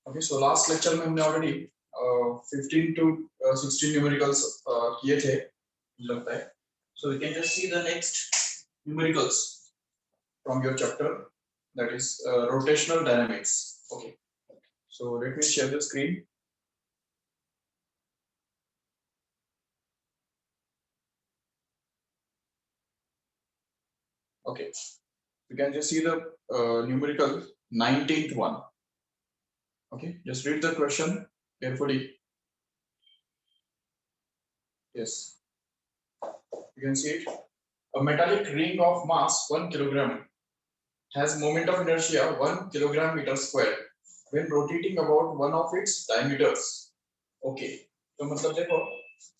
Okay, so last lecture में हमने already 15 to 16 numericals किए थे मुझे लगता है. So we can just see the next numericals from your chapter, that is rotational dynamics. Okay, so let me share the screen. Okay, you can just see the numerical 19th one. Okay, just read the question carefully. Yes, you can see it. A metallic ring of mass 1 kilogram has moment of inertia 1 kilogram meter square when rotating about one of its diameters. Okay, तो मतलब देखो,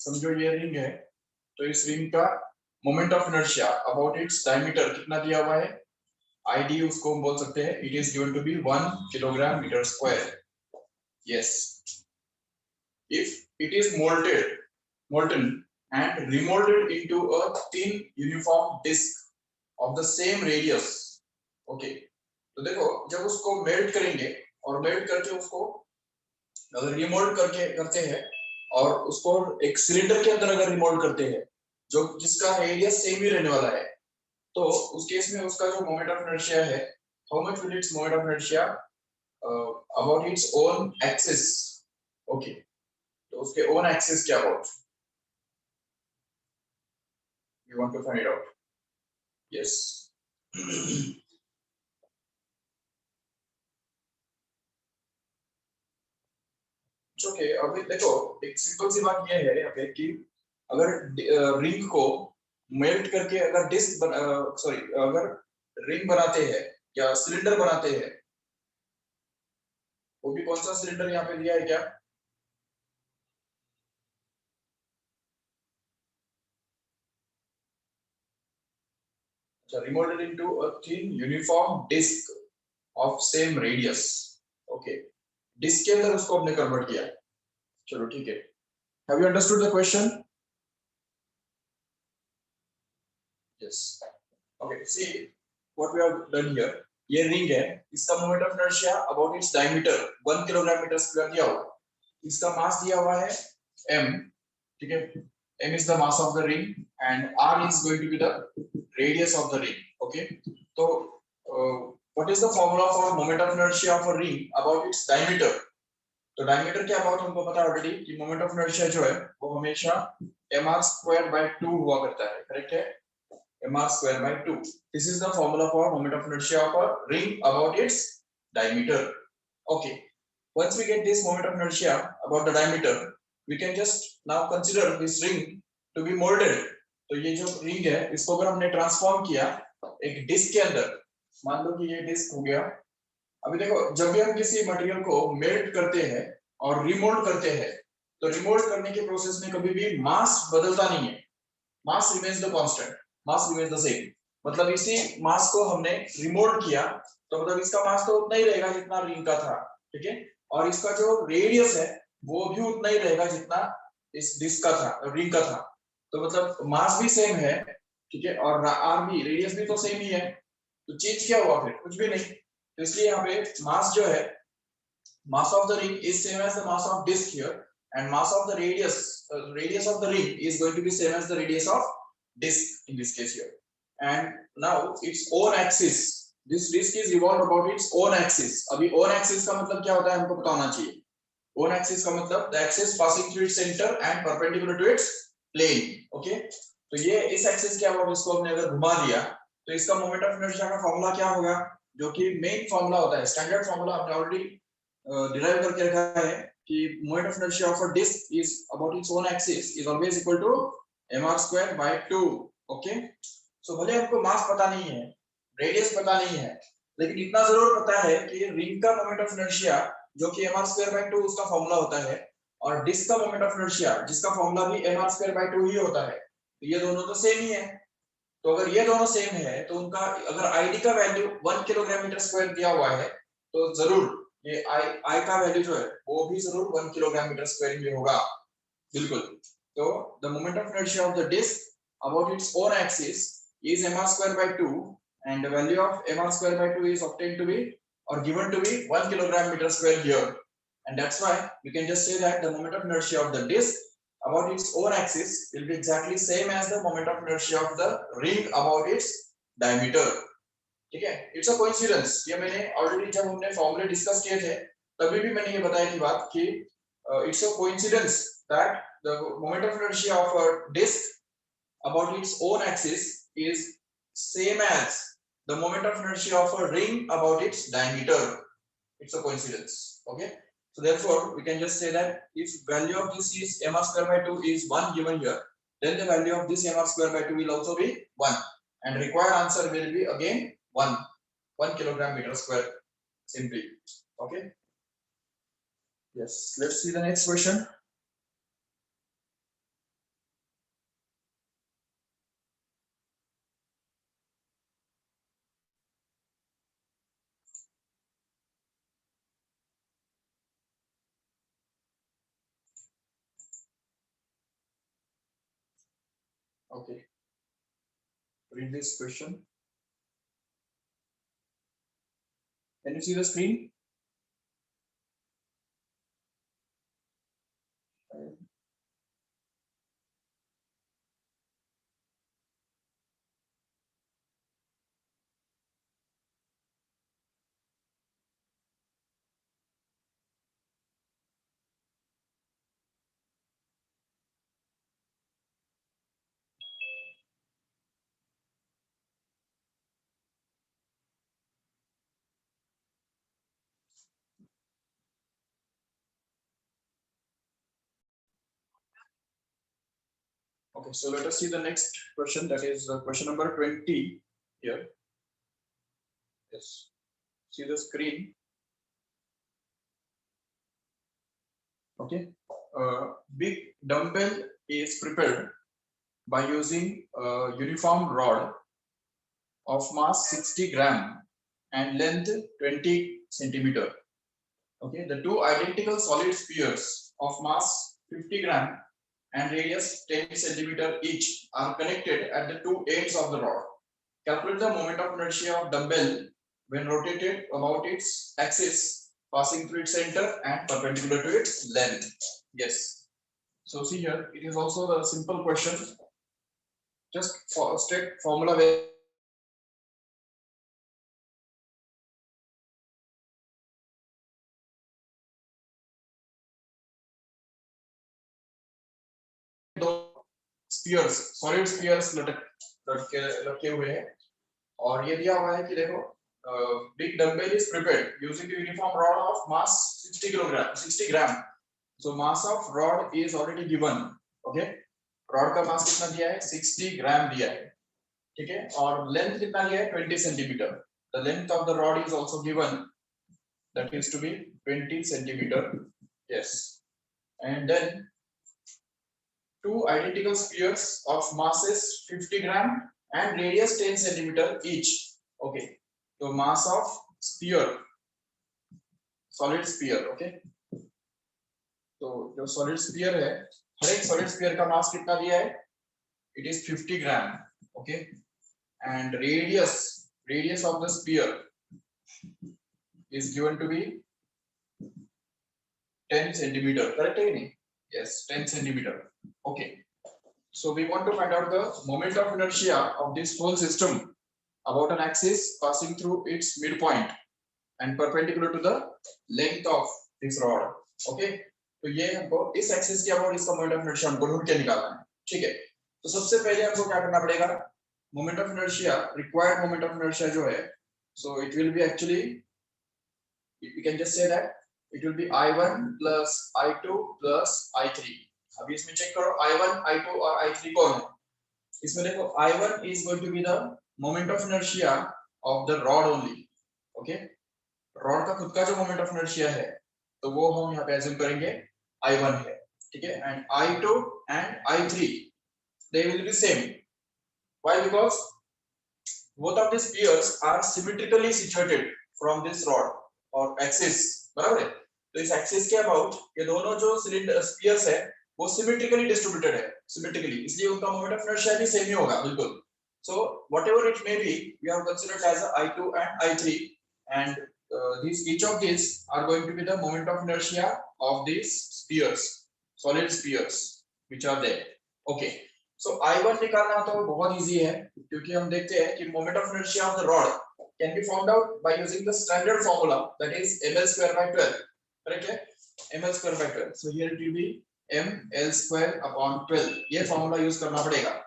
समझो ये ring है, तो इस ring का moment of inertia about its diameter कितना दिया हुआ है, आईडी उसको हम बोल सकते हैं, it is given to be 1 kilogram metre square. Yes, if it is molten and remolded into a thin uniform disk of the same radius. Okay, तो देखो जब उसको मेल्ट करेंगे और मेल्ट करके उसको अगर रिमोल्ड करके करते हैं और उसको एक सिलेंडर के अंदर अगर रिमोल्ड करते हैं जो जिसका रेडियस सेम ही रहने वाला है, तो उस केस में उसका जो मोमेंट ऑफ इनर्शिया है, how much will its moment of inertia about its own axis. Okay, तो उसके ओन एक्सिस क्या about you want to find it out. Yes, okay. अभी देखो एक सिंपल सी बात ये है यहाँ पे कि अगर रिंग को मेल्ट करके अगर डिस्क सॉरी अगर रिंग बनाते हैं या सिलेंडर बनाते हैं, वो भी कौन सा सिलेंडर यहाँ पे दिया है क्या, अच्छा, remolded into a thin uniform disk of same radius. Okay, disc के अंदर उसको हमने कन्वर्ट किया. चलो ठीक है. Have you understood the question? Yes. Okay, see what we have done here. ये रिंग है, इसका moment of inertia about its diameter 1 kilogram metre square दिया हुआ, इसका मास दिया हुआ है m. ठीक है, m is the mass of the ring and r is going to be the radius of the ring. Okay, तो what is the formula for moment of inertia of a ring about its diameter? तो diameter के about हमको पता है already कि moment of inertia जो है वो हमेशा mr square by 2 हुआ करता है. करेक्ट है, mr square by 2. This is the formula for moment of inertia of a ring about its diameter. Okay, once we get this moment of inertia about the diameter, we can just now consider this ring to be molded. तो ये जो ring है इसको अगर हमने transform किया एक disc के अंदर, मान लो कि ये डिस्क हो गया. अभी देखो जब भी हम किसी मटेरियल को मेल्ट करते हैं और रिमोल्ड करते हैं, तो रिमोल्ड करने के प्रोसेस में कभी भी मास बदलता नहीं है, mass remains the constant, mass remains the same. मतलब इसी मास को हमने रिमोल्ड किया तो मतलब इसका मास तो उतना ही रहेगा जितना रिंग का था. ठीक है, और इसका जो रेडियस है वो भी उतना ही रहेगा जितना इस डिस्क का था, रिंग का था. तो मतलब मास भी सेम है. ठीक है, और आर भी, रेडियस भी तो सेम ही है. तो चेंज क्या हुआ, फिर कुछ भी नहीं. तो इसलिए यहाँ पे मास जो है, mass of the ring is same as the mass of disk here, and mass of the radius of the ring is going to be same as the radius of disk in this case here. And now its own axis, this disk is revolved about its own axis. अभी own axis का मतलब क्या होता है हमको पता होना चाहिए. own axis का मतलब the axis passing through its center and perpendicular to its plane. Okay, तो ये इस axis के अबाउट इसको हमने अगर घुमा दिया तो इसका मोमेंट ऑफ इनर्शिया का फॉर्मूला क्या होगा, जो कि मेन फॉर्मूला होता है, स्टैंडर्ड फॉर्मूला हमने ऑलरेडी डिराइव करके रखा है कि moment of inertia of a disc is about its own axis is always equal to mr square by 2. Okay, so भले हमको मास पता नहीं है, रेडियस पता नहीं है, लेकिन इतना जरूर पता है कि रिंग का मोमेंट ऑफ इनर्शिया जो कि mr स्क्वायर बाय 2 उसका फॉर्मूला होता है, और डिस्क का मोमेंट ऑफ इनर्शिया जिसका फॉर्मूला भी mr स्क्वायर बाय 2 ही होता है. तो ये दोनों तो सेम ही है. तो अगर ये दोनों सेम है तो उनका अगर आईडी का वैल्यू 1 किलोग्राम मीटर स्क्वायर दिया हुआ है तो जरूर ये आई का वैल्यू जो है वो भी जरूर 1 किलोग्राम मीटर स्क्वायर में होगा. बिल्कुल. तो the moment of inertia of the disc about its own axis is mr square by 2 and the value of mr square by 2 is obtained to be or given to be 1 kilogram meter square here. and that's why we can just say that the moment of inertia of the disk about its own axis will be exactly same as the moment of inertia of the ring about its diameter. ठीक है, it's a coincidence. ये मैंने already जब हमने फॉर्मूले discuss किए थे तभी भी मैंने ये बताया थी बात कि it's a coincidence that the moment of inertia of a disc about its own axis is same as the moment of inertia of a ring about its diameter. It's a coincidence. Okay, so therefore we can just say that if value of this is m r square by 2 is 1 given here, then the value of this m r square by 2 will also be 1, and required answer will be again 1 kilogram meter square simply. Okay, yes, let's see the next question. Okay, read this question. Can you see the screen? Okay, so let us see the next question, that is question number 20 here. Yes, see the screen. Okay, big dumbbell is prepared by using a uniform rod of mass 60 gram and length 20 centimeter. Okay, the two identical solid spheres of mass 50 gram and radius 10 centimeter each are connected at the two ends of the rod. Calculate the moment of inertia of dumbbell when rotated about its axis, passing through its center and perpendicular to its length. Yes. So see here, it is also the simple question. Just for straight formula where spheres solid spheres लटके हुए हैं और ये दिया हुआ है कि देखो big dumbbell is prepared using the uniform rod of mass 60 gram. So mass of rod is already given. Okay, rod का मास कितना दिया है 60 ग्राम दिया है, ठीक है, और लेंथ कितना दिया है 20 centimetre. The length of the rod is also given, that is to be 20 centimeter. Yes, and then two identical spheres of masses 50 gram and radius 10 centimeter each. Okay, so mass of sphere, solid sphere. Okay, तो जो solid sphere है, हर एक solid sphere का मास कितना दिया है, it is 50 gram. Okay, and radius of the sphere is given to be 10 centimeter. Correct है नहीं? Yes, 10 centimeter. Okay, so we want to find out the moment of inertia of this whole system about an axis passing through its midpoint and perpendicular to the length of this rod. Okay, तो ये हमको इस axis के about इसका moment of inertia हमको ढूंढ के निकालना है, ठीक है। तो सबसे पहले हमको क्या करना पड़ेगा, moment of inertia, required moment of inertia जो है, so it will be actually, we can just say that it will be I1 plus I2 plus I3. अभी इसमें चेक करो I1, I2 और I3 कौन है। इसमें देखो I1 is going to be the moment of inertia of the rod only. Okay, rod का खुद का जो मोमेंट ऑफ इनर्शिया है तो वो हम यहाँ पे एज्यूम करेंगे I1 है, ठीक है, and I2 and I3 they will be same. Why? Because both of these spheres are symmetrically situated from this rod or axis, बराबर है। तो इस एक्सिस के अबाउट ये दोनों जो सिलेंडर स्फीयर्स है वो सिमेट्रिकली डिस्ट्रीब्यूटेड है, सिमेट्रिकली, इसलिए उनका मोमेंट ऑफ इनर्शिया भी सेम ही होगा बिल्कुल। So whatever it may be, we have considered as a I2 and I3, and these each of these are going to be the moment of inertia of these spheres, solid spheres which are there. Okay, so I1 निकालना तो बहुत easy है क्योंकि हम देखते हैं कि moment of inertia of the rod can be found out by using the standard formula, that is ml square by 12. correct है, ml square by 12. so here it will be ml square upon 12. ये formula use करना पड़ेगा.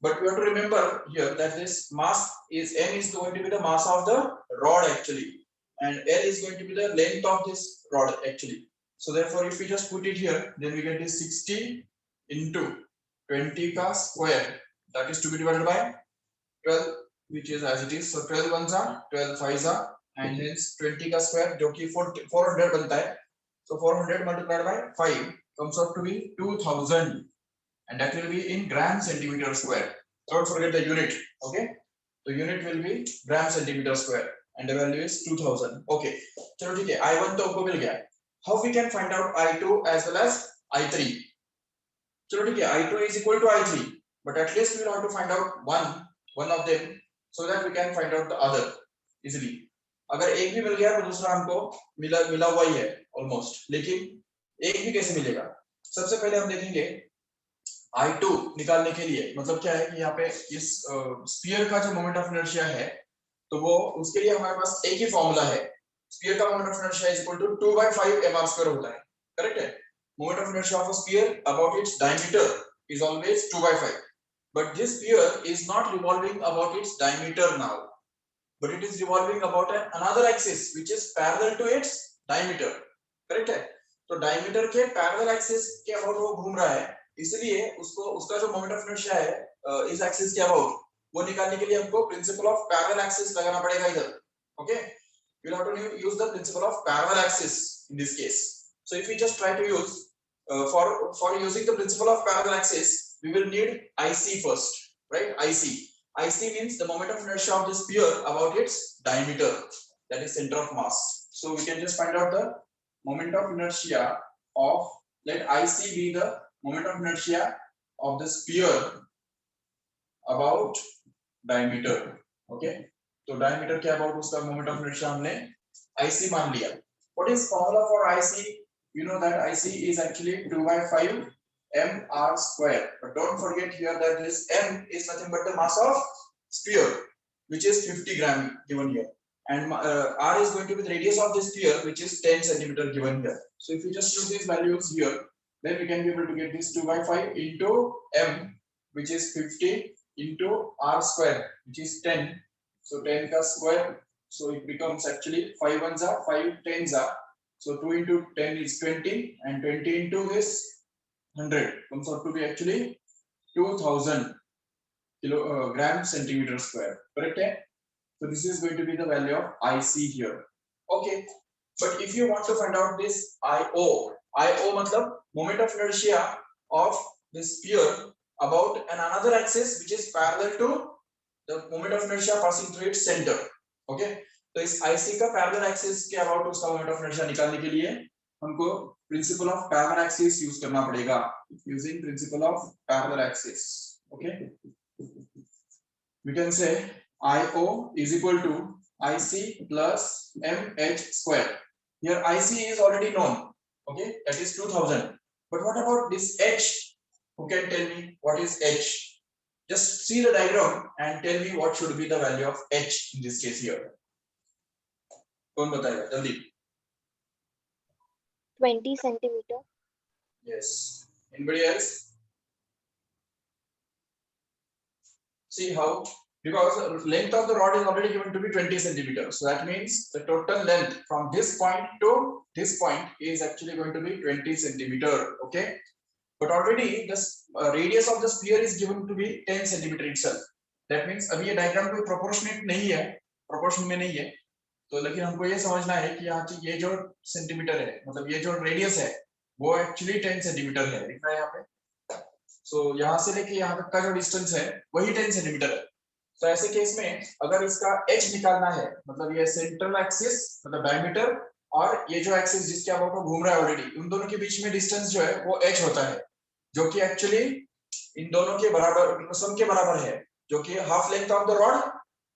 But we have to remember here that this mass is m is going to be the mass of the rod actually, and L is going to be the length of this rod actually. So therefore, if we just put it here, then we get this 60 into 20 ka square, that is to be divided by 12, which is as it is. So 12 ones are 12 fives are, and hence 20 ka square, जो कि 400 बनता है. So 400 multiplied by 5 comes out to be 2000. And that will be in gram centimeter square. Don't forget the unit. Okay, the unit will be gram centimeter square, and the value is 2000. Okay, चलो ठीक है, I1 तो आपको मिल गया. How we can find out I2 as well as I3? चलो ठीक है, I2 is equal to I3, but at least we will have to find out one of them so that we can find out the other easily. अगर एक भी मिल गया तो दूसरा हमको मिला हुआ ही है almost, लेकिन एक भी कैसे मिलेगा? सबसे पहले हम देखेंगे I2 निकालने के लिए. मतलब क्या है कि यहाँ पे इस स्फीयर का जो मोमेंट ऑफ इनर्शिया है, तो वो उसके लिए हमारे पास एक ही फॉर्मूला है. स्फीयर का moment of inertia is equal to 2/5 mr² होता है. करेक्ट है. Moment of inertia of a sphere about its diameter is always 2/5. But this sphere is not revolving about its diameter now, but it is revolving about another axis which is parallel to its diameter. Correct है. तो diameter के parallel axis के about वो घूम रहा है, इसलिए उसका जो मोमेंट ऑफ इनर्शिया है इस एक्सिस के अबाउट, वो निकालने के लिए हमको प्रिंसिपल ऑफ पैरेलल एक्सिस लगाना पड़ेगा इधर. Okay, you will have to use the principle of parallel axis in this case. So if we just try to use for using the principle of parallel axis, we will need IC first, right? IC means the moment of inertia of the sphere about its diameter, that is center of mass. So we can just find out the moment of inertia of, let IC be the moment of inertia of the sphere about diameter. Okay, तो diameter के about उसका moment of inertia हमने IC मान लिया. What is formula for IC? You know that IC is actually 2/5 mr square. But don't forget here that this m is nothing but the mass of sphere, which is 50 gram given here, and r is going to be the radius of this sphere, which is 10 centimeter given here. So if you just use these values here, then we can be able to get this 2/5 into m, which is 50, into r square, which is 10. So 10 ka square, so it becomes actually 5 ones are 5 tens are, so 2 into 10 is 20, and 20 into this 100 comes out to be actually 2000 gram centimeter square. Correct है? So this is going to be the value of IC here. Okay, but if you want to find out this IO मतलब moment of inertia of this sphere about another axis which is parallel to the moment of inertia passing through its center. Okay, तो इस IC का parallel axis के about उसका moment of inertia निकालने के लिए हमको principle of parallel axis use करना पड़ेगा, using principle of parallel axis. Okay, we can say IO is equal to IC plus MH square. Here IC is already known. Okay, that is 2000. But what about this H? Who can tell me what is H? Just see the diagram and tell me what should be the value of H in this case here. कौन बताएगा जल्दी? 20 centimeter. Yes. Anybody else? See how? Because the length of the rod is already given to be 20 centimeters. So that means the total length from this point to this point is actually going to be 20 centimeter. Okay. But already the radius of the sphere is given to be 10 centimeter itself. That means अभी ये diagram कोई proportionate नहीं है, proportion में नहीं है. तो लेकिन हमको ये समझना है कि यहाँ ये जो सेंटीमीटर है, मतलब ये जो रेडियस है, वो एक्चुअली 10 सेंटीमीटर है. दिख रहा है यहाँ पे. सो यहाँ से लेके यहाँ तक का जो डिस्टेंस है वही 10 सेंटीमीटर है. तो ऐसे केस में अगर इसका h निकालना है, मतलब ये सेंट्रल एक्सिस मतलब डायमीटर और ये जो एक्सिस जिसके अबाउट वो घूम रहा है ऑलरेडी, उन दोनों के बीच में डिस्टेंस जो है वो h होता है, जो कि एक्चुअली इन दोनों के बराबर, सम के बराबर है, जो कि half length of the rod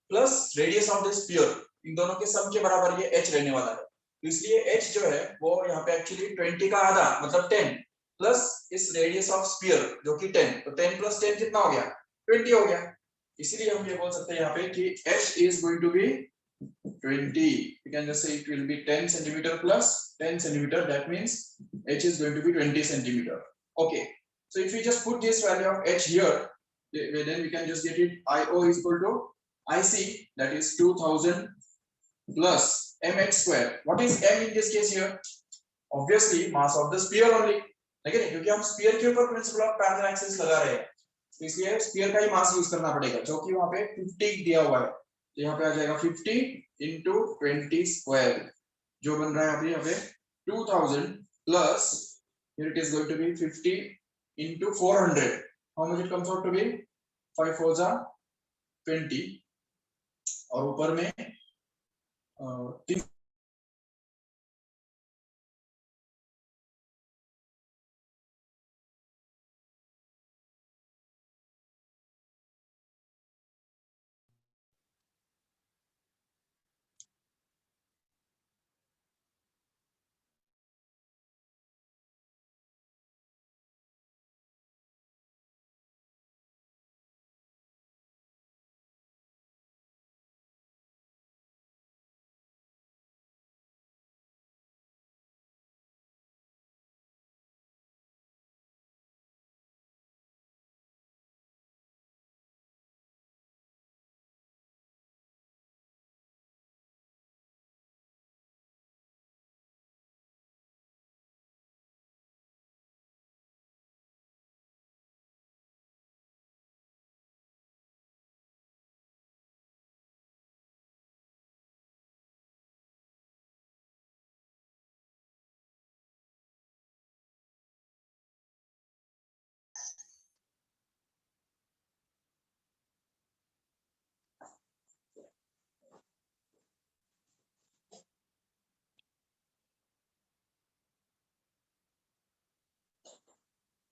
plus radius of the sphere. इन दोनों के सम के बराबर ये h रहने वाला है। तो इसलिए h जो है वो यहाँ पे एक्चुअली 20 का आधा मतलब 10 प्लस इस रेडियस ऑफ स्फीयर जो कि 10, तो 10 प्लस 10 कितना हो गया, 20 हो गया। इसीलिए हम ये बोल सकते हैं यहाँ पे कि h is going to be 20. We can just say it will be 10 centimeter plus 10 centimeter. That means h is going to be 20 centimeter. Okay. So if we just put this value of h here, then we can just get it. IO is equal to IC, that is 2000 plus mh square. What is m in this case here? Obviously mass of the sphere only. लेकिन क्योंकि हम sphere के ऊपर principle of parallel axis लगा रहे हैं, तो इसलिए स्फीयर का ही मास यूज करना पड़ेगा, जो कि वहां पे 50 दिया हुआ है। तो यहाँ पे आ जाएगा 50 into 20 square, जो बन रहा है यहाँ पे 2000 plus here it is going to be 50 into 400. How much it comes out to be? 5 4 are 20 और ऊपर में 3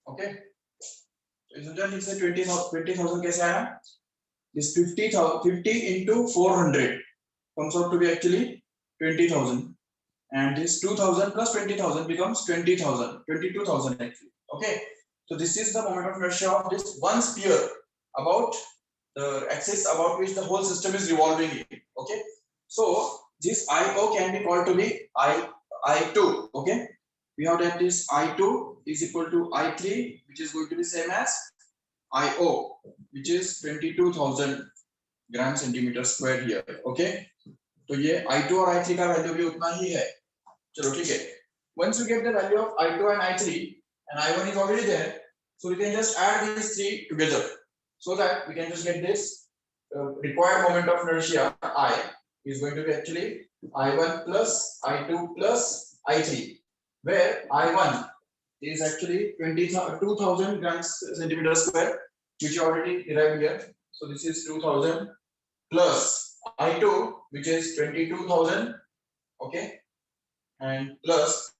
ओके। तो लिख से 20,000 कैसे आया? This 50 into 400 comes out to be actually 20,000, and this 2,000 plus 20,000 becomes 20,000, 22,000 actually. Okay, so this is the moment of inertia of this one sphere about the axis about which the whole system is revolving in. Okay, so this IO can be called to be I2. Okay, we have that this I2 is equal to I3, which is going to be same as IO, which is 22,000 gram centimetre square here. Okay, तो ये I2 और I3 का value भी उतना ही है। चलो ठीक है, once you get the value of I2 and I3 and I1 is already there, so we can just add these three together so that we can just get this required moment of inertia I is going to be actually I1 plus I2 plus I3, where I1 is actually 22,000 grams centimeter square, which you already derived here. So this is 2,000 plus I2, which is 22,000, okay, and plus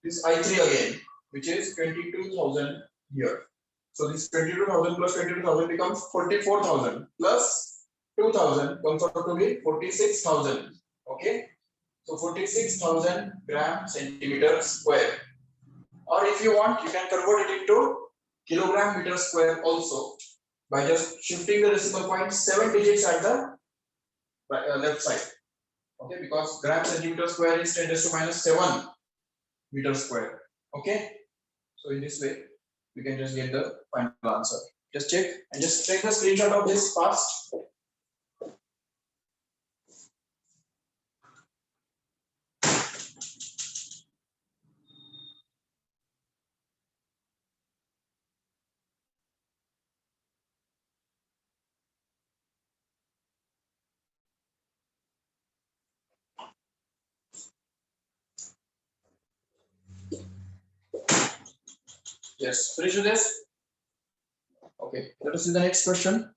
this I3 again, which is 22,000 here. So this 22,000 plus 22,000 becomes 44,000 plus 2,000 comes out to be 46,000. Okay, so 46,000 gram centimeter square. Or if you want, you can convert it into kilogram meter square also by just shifting the decimal point 7 digits at the left side. Okay, because gram centimeter square is 10 raised to minus 7 meter square. Okay, so in this way we can just get the final answer. Just check and just take the screenshot of this fast. Yes, finish with this. Okay, let us see the next question.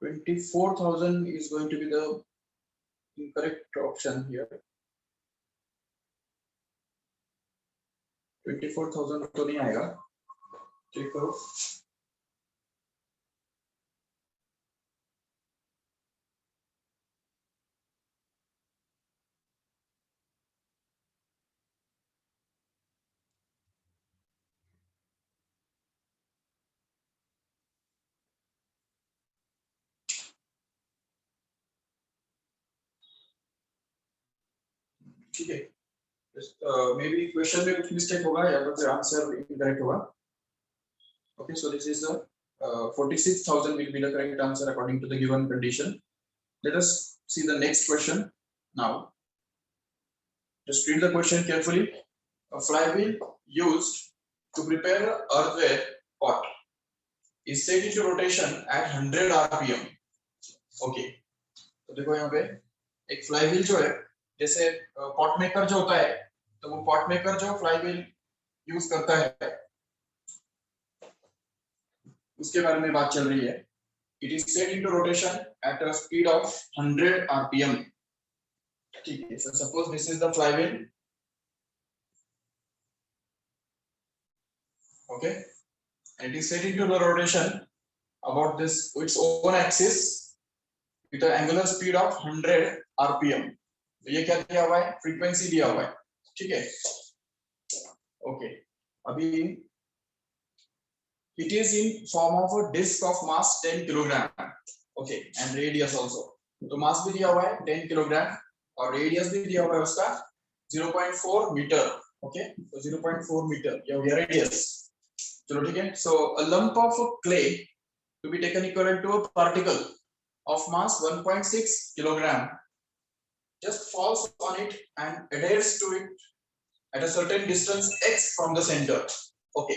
$24,000 is going to be the incorrect option here. 24,000 तो नहीं आएगा, check करो। ठीक है, may be question में कुछ mistake होगा या तो फिर आंसर इनकरेक्ट होगा। Okay, so this is the 46,000 will be the correct answer according to the given condition. Let us see the next question now. Just read the question carefully. A flywheel used to prepare an earthenware pot is set into rotation at 100 rpm. Okay, तो देखो यहाँ पे एक flywheel जो है, जैसे pot maker जो होता है, तो वो पॉट मेकर जो फ्लाईव्हील यूज करता है उसके बारे में बात चल रही है। It is set into rotation at a speed of 100 rpm. ठीक है, so suppose this is the flywheel. Okay, and it is set into the rotation about this its own axis with an angular speed of 100 rpm. तो ये क्या दिया हुआ है? Frequency दिया हुआ है। ठीक है, ओके, अभी it is in form of a disc of mass 10 kilogram. Okay, and radius also. तो मास भी दिया हुआ है 10 किलोग्राम और रेडियस भी दिया हुआ है उसका 0.4 मीटर। ओके, तो 0.4 मीटर ये हो गया रेडियस। चलो ठीक है, so a lump of clay to be taken equivalent to a particle of mass 1.6 kilogram just falls on it and adheres to it at a certain distance x from the center. Okay,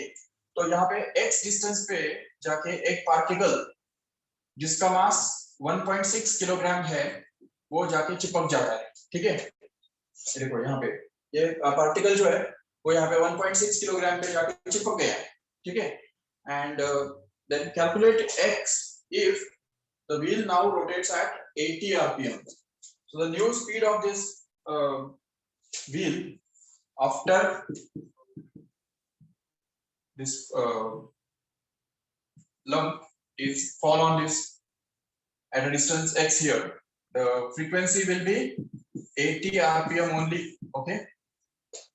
तो यहाँ पे x distance पे जाके एक particle जिसका मास 1.6 kilogram है वो जाके चिपक जाता है। ठीक है, देखो यहाँ पे ये पार्टिकल जो है वो यहाँ पे 1.6 किलोग्राम पे जाके चिपक गया है। ठीक है, and then calculate x if the wheel now rotates at 80 rpm. So the new speed of this wheel after this lump is fall on this at a distance x here. The frequency will be 80 rpm only. Okay,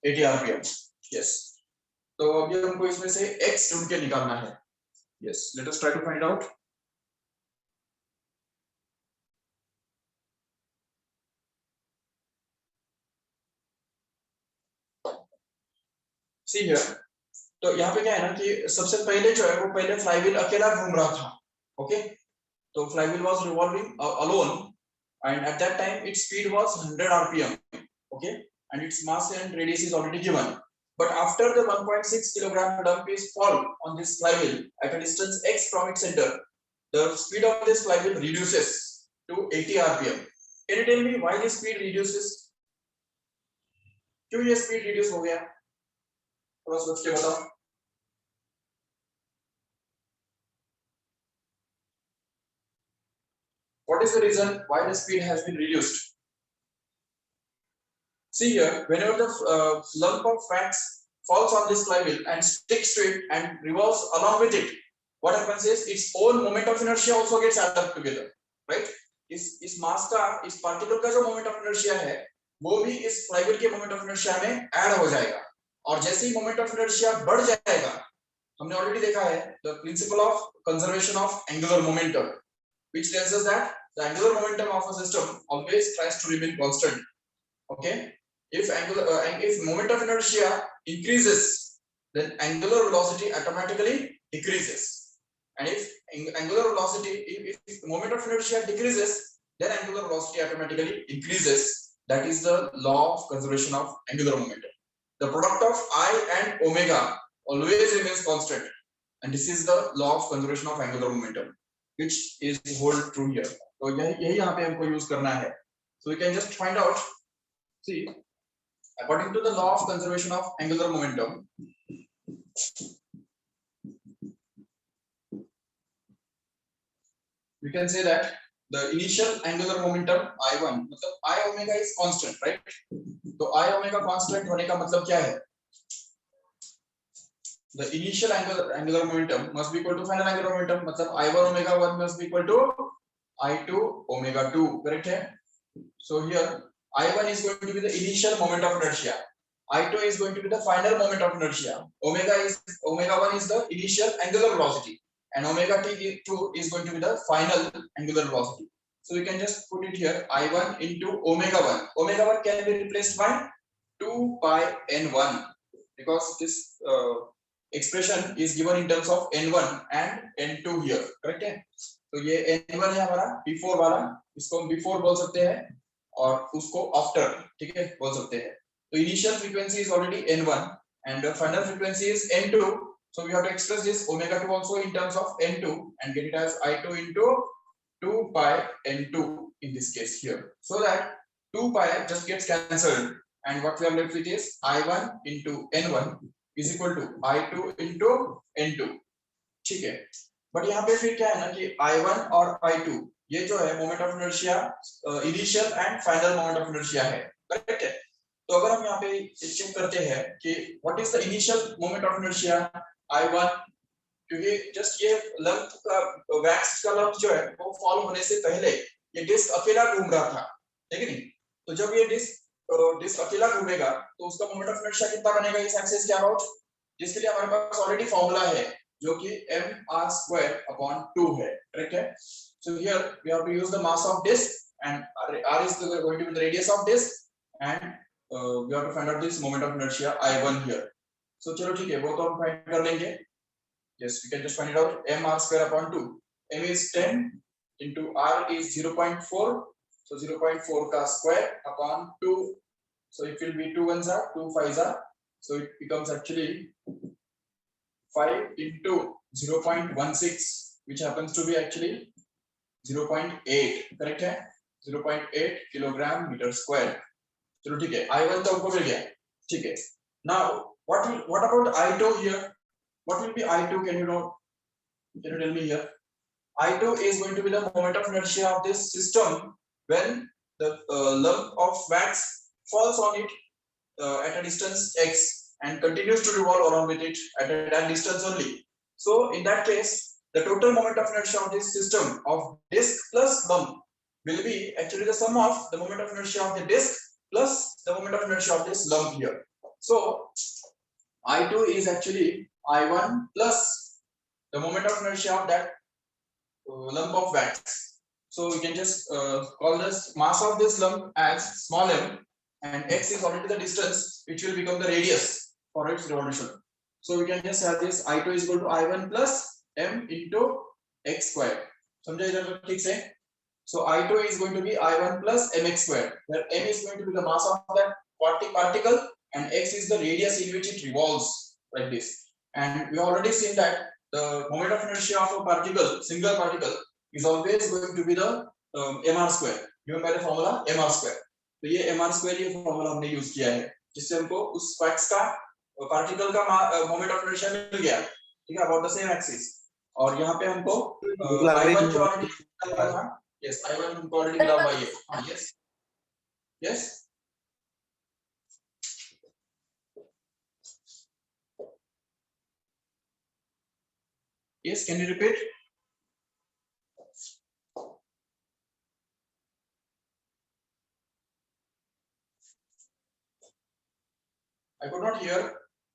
80 rpm. Yes. तो अभी हमको इसमें से x ढूंढ के निकालना है। Yes, let us try to find out. See here. तो यहाँ पे क्या है ना कि सबसे पहले जो है वो पहले फ्लाईव्हील अकेला घूम रहा था। ओके, तो flywheel was revolving alone and at that time its speed was 100 rpm. Okay, and its mass and radius is already given, but after the 1.6 kilogram dump is fall on this flywheel at a distance x from its center, the speed of this flywheel reduces to 80 rpm. Can you tell me why this speed reduces? क्यों ये speed reduce हो गया? थोड़ा सोच के बताओ। What is the reason why the speed has been reduced? See here, whenever the lump of wax falls on this flywheel and sticks to it and revolves along with it, what happens is its own moment of inertia also gets added up together, right? इस मास का, इस particle का जो moment of inertia है वो भी इस flywheel के मोमेंट ऑफ इनर्शिया में ऐड हो जाएगा, और जैसे ही मोमेंट ऑफ इनर्शिया बढ़ जाएगा, हमने ऑलरेडी देखा है the principle of conservation of angular momentum, which tells us that the angular momentum of a system always tries to remain constant. Okay, if moment of inertia increases, then angular velocity automatically decreases, and if angular velocity, if moment of inertia decreases, then angular velocity automatically increases. That is the law of conservation of angular momentum. The product of I and omega always remains constant, and this is the law of conservation of angular momentum, which is hold true here. तो यही यहाँ पे हमको use करना है. So we can just find out. See, according to the law of conservation of angular momentum, we can say that the initial angular momentum I1, मतलब I omega is constant, right? तो I omega constant होने का मतलब क्या है? the initial angular momentum must be equal to final angular momentum. मतलब I1 omega 1 must be equal to I2 omega 2. Correct है? So here I1 is going to be the initial moment of inertia. I2 is going to be the final moment of inertia. Omega 1 is the initial angular velocity, and omega t2 is going to be the final angular velocity. So we can just put it here, I1 into omega 1. Omega 1 can be replaced by 2 pi n1 because this expression is given in terms of n1 and n2 here. Correct है? तो ये n1 है हमारा before वाला, इसको हम before बोल सकते हैं और उसको after, ठीक है, बोल सकते हैं. तो initial frequency is already n1 and the final frequency is n2. So we have to express this omega 2 also in terms of n2 and get it as I2 into 2 pi n2 in this case here. So that 2 pi just gets cancelled and what we are left with is I1 into n1 is equal to I2 into n2. ठीक है. But यहाँ पे फिर क्या है ना कि I1 और I2 ये जो है moment of inertia initial and final moment of inertia है. करेक्ट है? तो अगर हम यहाँ पे चेक करते हैं कि what is the initial moment of inertia I1, क्योंकि जस्ट ये लंप का वैक्स का लंप जो है वो फॉल होने से पहले ये डिस्क अकेला घूम रहा था, है कि नहीं? तो जब ये डिस्क अकेला घूमेगा तो उसका मोमेंट ऑफ इनर्शिया कितना बनेगा इस एक्सिस के अबाउट, जिसके लिए हमारे पास ऑलरेडी फॉर्मूला है जो कि mr²/2 है. करेक्ट है? So here we have to use the mass of disk and r is going to be the radius of disk and we have to find out this moment of inertia I1 here. So चलो ठीक है, वो तो हम find कर लेंगे. Yes, we can just find it out. mr²/2. m is 10 into r is 0.4. So 0.4 का square upon 2. So it will be 2 ones are 2 5s are. So it becomes actually 5 into 0.16, which happens to be actually 0.8. Correct है? 0.8 kilogram meter square. चलो ठीक है, I1 तो हमको मिल गया. ठीक है. Now what about I2 here? What will be I2? Can you tell me here? I2 is going to be the moment of inertia of this system when the lump of wax falls on it at a distance x and continues to revolve along with it at that distance only. So in that case, the total moment of inertia of this system of disk plus lump will be actually the sum of the moment of inertia of the disk plus the moment of inertia of this lump here. So I2 is actually I1 plus the moment of inertia of that lump of wax. So we can just call this mass of this lump as small m, and x is already the distance which will become the radius for its revolution. So we can just have this I2 is equal to I1 plus m into x square. समझा इधर ठीक से? So I2 is going to be I1 plus mx square, where m is going to be the mass of that particle and x is the radius in which it revolves like this. And we have already seen that the moment of inertia of a particle, single particle, is always going to be the mr square, given by the formula mr square. तो ये mr square ये formula हमने use किया है जिससे हमको उस wax का पार्टिकल का मोमेंट ऑफ इनर्शिया मिल गया. ठीक है, अबाउट द सेम एक्सिस. और यहाँ पे हमको I1 जो ऑलरेडी मिला था. यस, I1 हमको ऑलरेडी मिला हुआ है. हां, yes yes. Yes, can you repeat? I could not hear.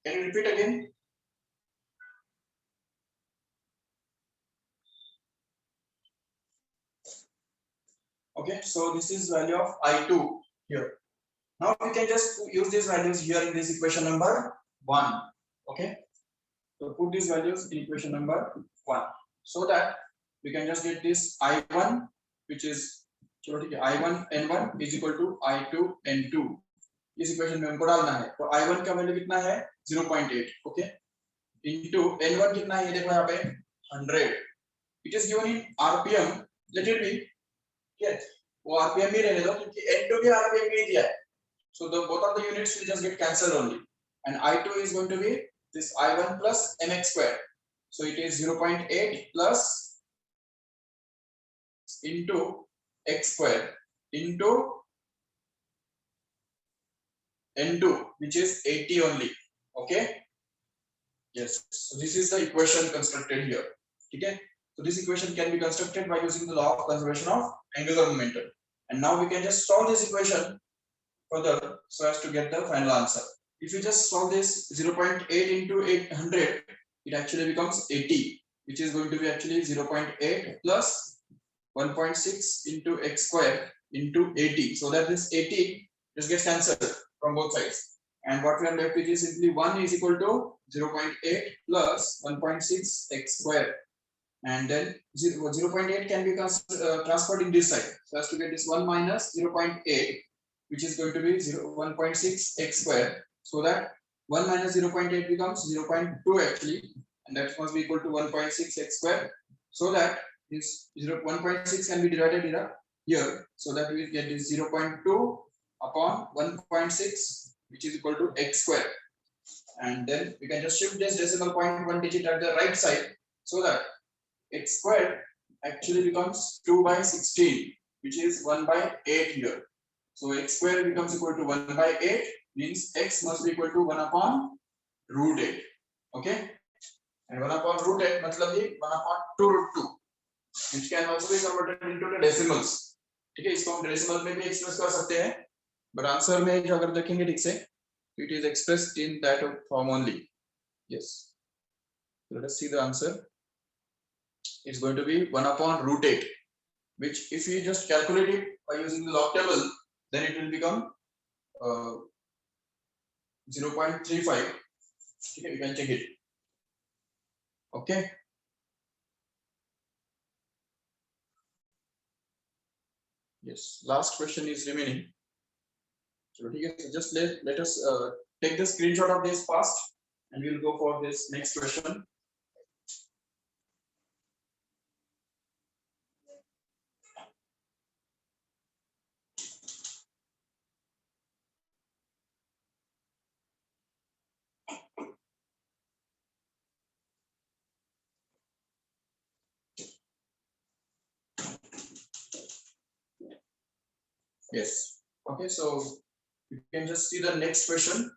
Can you repeat again? Okay, so this is value of I2 here. Now we can just use these values here in this equation number 1. Okay, so put these values in equation number 1 so that we can just get this I1, which is चलो ठीक है, I1 N1 is equal to I2 N2. इस equation में हमको डालना है. तो I1 का वैल्यू कितना है 0.8. ओके, इनटू N1 कितना है ये देखो यहाँ पे 100. It is given in RPM. Let it be. Yes, वो आरपीएम ही रहने दो क्योंकि N2 भी आरपीएम में ही दिया है. So the both of the units will just get cancelled only, and I2 is going to be this I1 plus mx square. So it is 0.8 plus into x square into N2, which is 80 only. Okay, Yes, so this is the equation constructed here. Okay, so this equation can be constructed by using the law of conservation of angular momentum, and now we can just solve this equation further so as to get the final answer. If you just solve this 0.8 into 800, it actually becomes 80, which is going to be actually 0.8 plus 1.6 into x square into 80, so that this 80 just gets cancelled from both sides, and what we are left with is simply 1 is equal to 0.8 plus 1.6 x square, and then 0.8 can be transferred in this side so as to get this 1 minus 0.8, which is going to be 1.6 x square, so that 1 minus 0.8 becomes 0.2 actually, and that must be equal to 1.6 x square, so that this 1.6 can be divided here, so that we get this 0.2 upon 1.6, which is equal to x square, and then we can just shift this decimal point one digit at the right side, so that x squared actually becomes 2 by 16, which is 1 by 8 here. So x squared becomes equal to 1 by 8, means x must be equal to 1 upon root 8. Okay, and 1 upon root 8 matlab ye 1 upon 2 root 2, which can also be converted into the decimals. ठीक है, इसको हम decimal में भी express कर सकते हैं, but answer में जो अगर देखेंगे ठीक से, it is expressed in that form only. Yes, let us see the answer. It's going to be 1 upon root 8, which if you just calculate it by using the log table, then it will become 0.35. Okay, you can check it. Okay, yes, last question is remaining. So just let us take the screenshot of this past, and we'll go for this next question. Yes. Okay, so you can just see the next question.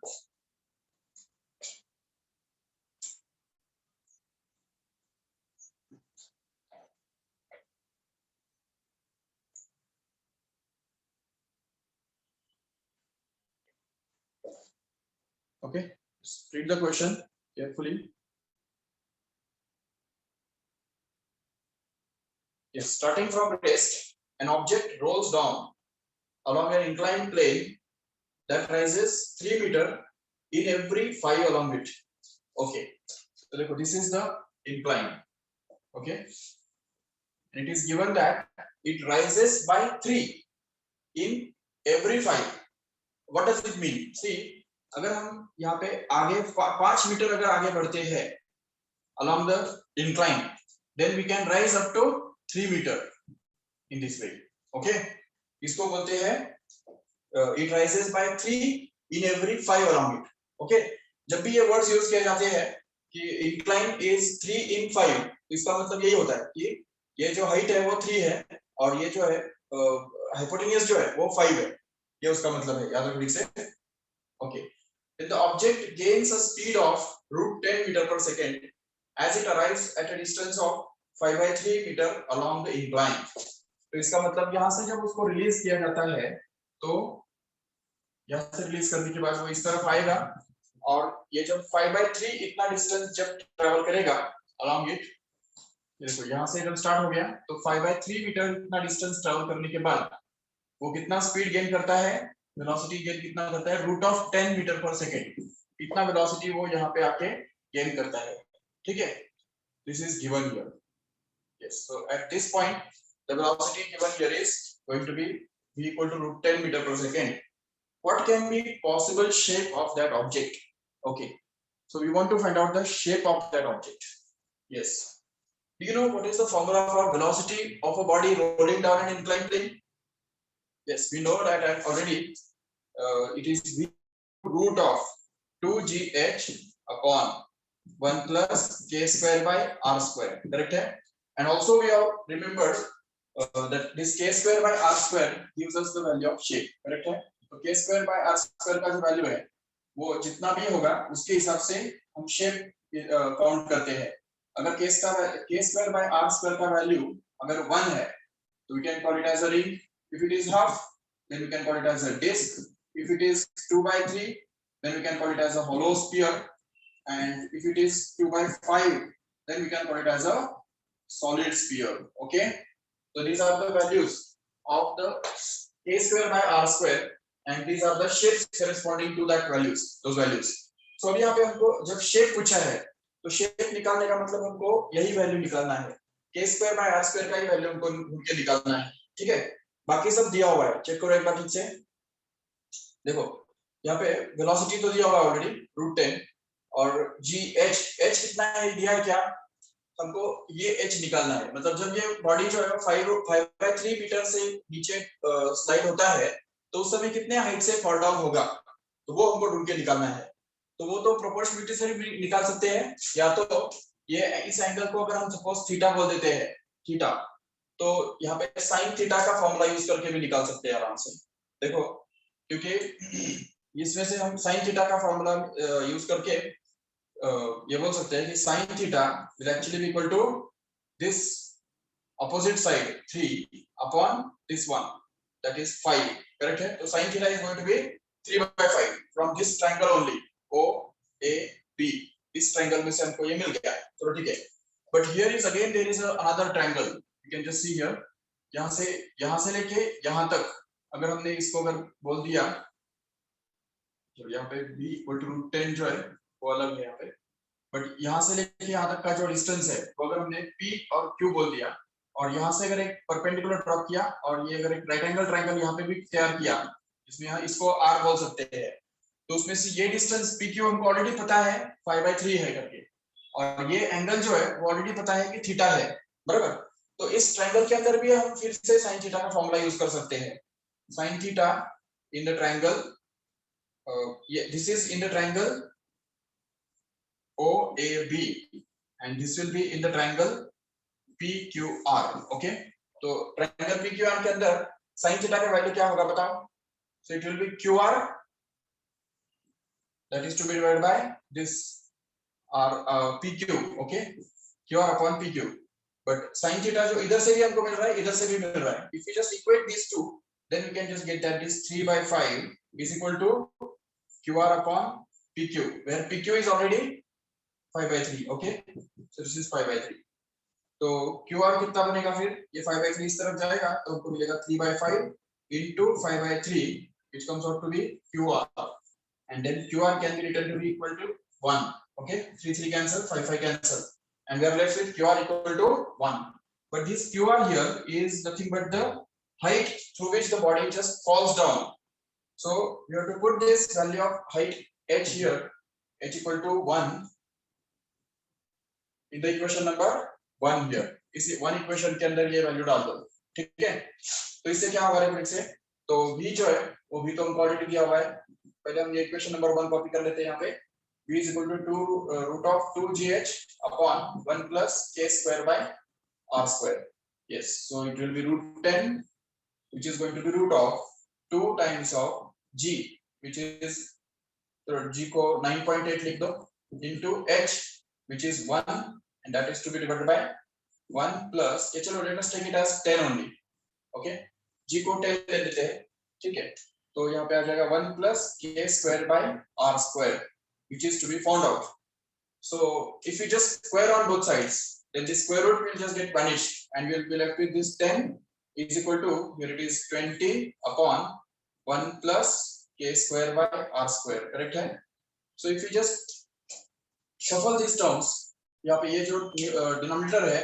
Okay, just read the question carefully. Yes, starting from rest, an object rolls down along an inclined plane that rises 3 meters in every 5 along it. Okay, so this is the incline. Okay, and it is given that it rises by 3 in every 5. What does it mean? See, अगर हम यहाँ पे आगे 5 metre अगर आगे बढ़ते हैं along the incline, then we can rise up to 3 meter in this way. Okay, इसको बोलते हैं it rises by 3 in every 5 along it. Okay, जब भी ये words use किए जाते हैं कि incline is 3 in 5, इसका मतलब यही होता है कि ये जो height है वो 3 है और ये जो है hypotenuse जो है वो 5 है, ये उसका मतलब है, याद रखो ठीक से. Okay, when the object gains a speed of root 10 meter per second as it arrives at a distance of 5 by 3 meter along the incline. तो इसका मतलब यहाँ से जब उसको रिलीज किया जाता है, तो यहाँ से रिलीज करने के बाद वो इस तरफ आएगा, और ये जब 5 by 3 इतना डिस्टेंस जब ट्रेवल करेगा along it, देखो यहाँ से जब स्टार्ट हो गया तो 5 by 3 मीटर इतना डिस्टेंस ट्रेवल करने के बाद वो कितना स्पीड गेन करता है, वेलोसिटी गेन कितना करता है, रूट ऑफ 10 मीटर पर सेकेंड, इतना वेलोसिटी वो यहाँ पे आके गेन करता है. ठीक है, this is given here. Yes, so at this point the velocity given here is going to be v equal to root 10 meter per second. What can be possible shape of that object? Okay, so we want to find out the shape of that object. Yes, do you know what is the formula for velocity of a body rolling down an inclined plane? Yes, we know that already. It is v root of 2gh upon 1 plus k square by r square. Correct है? And also we have remembered that this k square by r square gives us the value of shape. Correct है? तो k square by r square का जो value है वो जितना भी होगा उसके हिसाब से हम शेप काउंट करते हैं। अगर k square by r square का वैल्यू अगर 1 है तो we can call it as a ring. If it is half, then we can call it as a disc. If it is 2 by 3, then we can call it as a hollow sphere. And if it is 2 by 5, then we can call it as a solid sphere. Okay, so these are the values of the k square by r square, and these are the shapes corresponding to that values, those values. So अभी यहाँ पे हमको जब shape पूछा है तो shape निकालने का मतलब हमको यही वैल्यू निकालना है, k square by r square का ही वैल्यू हमको ढूंढ के निकालना है। ठीक है, बाकी सब दिया हुआ है, चेक करो एक बार ठीक से। देखो यहाँ पे वेलोसिटी तो दिया हुआ है ऑलरेडी √10, और g h कितना है दिया है क्या, हमको ये h निकालना है। मतलब जब ये बॉडी जो है 5/3 मीटर से नीचे स्लाइड होता है तो उस समय कितने हाइट से फॉल डाउन होगा, तो वो हमको ढूंढ के निकालना है। तो वो तो प्रोपोर्शनलिटी से भी निकाल सकते हैं, या तो ये इस एंगल को अगर हम सपोज थीटा बोल देते हैं, थीटा, तो यहाँ पे साइन थीटा का फॉर्मूला यूज करके भी निकाल सकते हैं आराम से। देखो क्योंकि इसमें से हम साइन थीटा का फॉर्मूला यूज करके ये बोल सकते हैं कि sine theta will actually be equal to this opposite side 3 upon this one, that is 5, correct है। तो sine theta is going to be 3/5 from this triangle only O A B, इस triangle में से हमको ये मिल गया, चलो ठीक है। But here is again there is another triangle, you can just see here, यहां से लेके यहां तक अगर हमने इसको अगर बोल दिया, तो यहाँ पे b इक्वल टू √10 जो है वो अलग है यहाँ पे, बट यहाँ से लेके यहाँ तक का जो डिस्टेंस है वो अगर हमने p और q बोल दिया, और यहाँ से अगर एक परपेंडिकुलर ड्रॉप किया और ये अगर एक राइट एंगल ट्रायंगल यहाँ पे भी तैयार किया, इसमें इसको r बोल सकते हैं, तो उसमें से ये डिस्टेंस PQ हमको ऑलरेडी पता है 5/3 है करके, और ये एंगल जो है वो ऑलरेडी पता है कि थीटा है, बराबर। तो इस ट्रायंगल के अंदर भी हम फिर से साइन थीटा का फॉर्मूला यूज कर सकते हैं। Sine theta in the triangle, this is in the triangle OAB and this will be in the triangle PQR. okay, तो ट्रायंगल PQR के अंदर साइन थीटा का वैल्यू क्या होगा बताओ। so it will be QR, that is to be divided by this PQ. okay, QR upon PQ, but sin theta जो इधर से भी हमको मिल रहा है इधर से भी मिल रहा है, if you just equate these two then we can just get that this 3/5 is equal to QR upon PQ, where PQ is already 5/3. okay, so this is 5/3, तो QR कितना बनेगा फिर, ये 5/3 इस तरफ जाएगा तो हमको मिलेगा 3/5 into 5/3 which comes out to be QR, and then QR can be written to be equal to 1. okay, 3 cancel, 5 cancel, and we are left with QR equal to 1. But this QR here is nothing but the height through which the body just falls down. So you have to put this value of height h here, h equal to 1 in the equation number 1 here. इसी 1 equation के अंदर ये value डाल दो, ठीक है। तो इससे क्या होगा फिर से, तो v जो है वो v तो हमको ऑलरेडी दिया हुआ है, पहले हम ये इक्वेशन नंबर 1 कॉपी कर लेते हैं यहाँ पे, v is equal to 2 root of 2gh upon 1 plus k square by r square. Yes, so it will be √10 which is going to be root of 2 times of g, which is तो g को 9.8 लिख दो, into h which is 1 and that is to be divided by 1 plus, ये चलो let us take it as 10 only. okay, g को 10 ले लेते हैं, ठीक है। तो यहाँ पे आ जाएगा 1 plus k square by r square which is to be found out. So if you just square on both sides then the square root will just get vanished and we will be left with this 10 is equal to, here it is 20 upon 1 plus k square by r square, correct है। So if you just shuffle these terms, यहाँ पे ये जो denominator है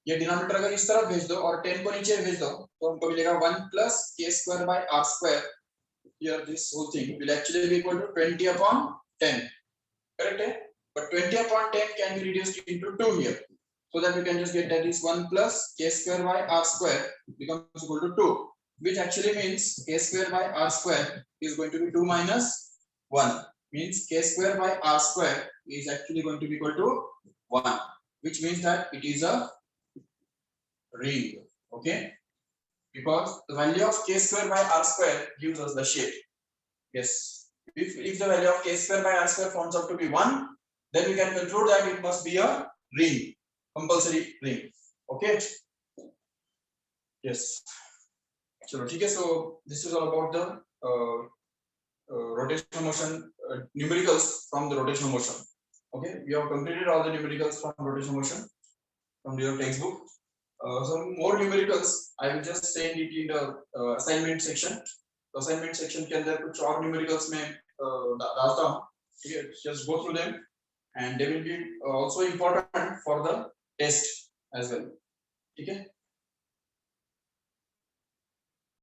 ये denominator अगर इस तरफ भेज दो और 10 को नीचे भेज दो तो हमको मिलेगा 1 plus k square by r square, here this whole thing will actually be equal to 20 upon 10, correct है। But 20 upon 10 can be reduced into 2 here, so that we can just get that is 1 plus k square by r square becomes equal to 2, which actually means k square by r square is going to be 2 minus 1, means k square by r square is actually going to be equal to 1, which means that it is a ring. okay, because the value of k square by r square gives us the shape. yes, if the value of k square by r square comes out to be 1, then we can conclude that it must be a ring, compulsory ring. Okay, yes. Chalo, ठीक है. So this is all about the rotational motion, numericals from the rotational motion. Okay, we have completed all the numericals from rotational motion from your textbook. Some more numericals I will just send it in the assignment section. तो assignment section के अंदर कुछ और numericals में डालता हूँ. ठीक है, just go through them and they will be also important for the test as well. ठीक है.